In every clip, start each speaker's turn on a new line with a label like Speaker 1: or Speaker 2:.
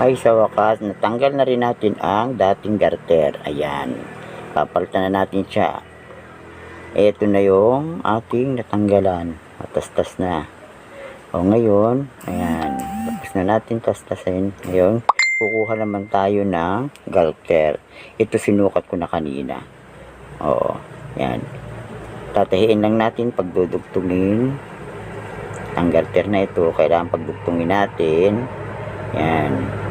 Speaker 1: Ay sa wakas, natanggal na rin natin ang dating garter. Ayan. Papalitan na natin siya. Ito na yung ating natanggalan. Matastas na. O ngayon, ayan. Tapos na natin tastasin. Ngayon, kukuha naman tayo ng garter. Ito sinukat ko na kanina. Oo. Ayan. Tatahiin lang natin pagdudugtungin. Ang garter na ito, kailangan pagdugtungin natin. Ayan.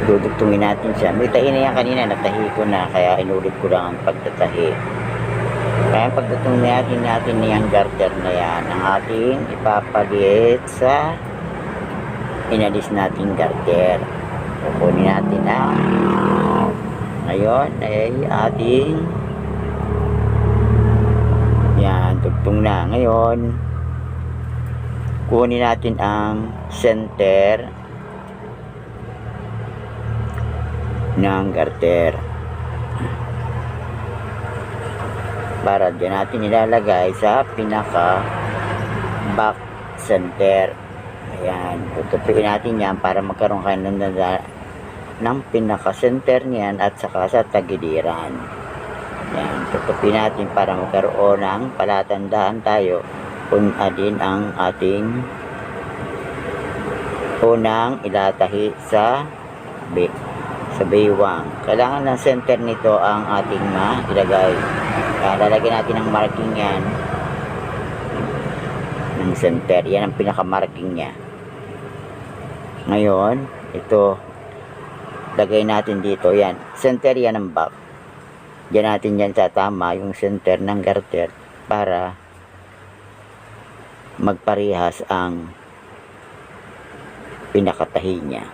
Speaker 1: Dudugtungin natin siya. May tahi na yan kanina, natahi ko na, kaya inulit ko lang ang pagtatahi. Kaya pagdugtungin natin yung garter na yan, ang ating ipapalit sa inalis natin garter. Kukunin natin na. Ngayon ay ating yan, dugtong na. Ngayon kunin natin ang center ng garter para dyan natin ilalagay sa pinaka back center. Ayan, tutupiin natin yan para magkaroon kayo ng pinaka center niyan at saka sa tagiliran. Ayan, tutupiin natin para magkaroon ng palatandaan tayo kung alin ang ating unang ilatahi sa baywang. Kailangan ng center nito ang ating ilagay. Kaya lalagyan natin ng marking yan ng center. Yan ang pinaka marking nya. Ngayon ito lagay natin dito. Yan, center yan ng back. Diyan natin yan sa tama yung center ng garter para magparehas ang pinakatahi nya.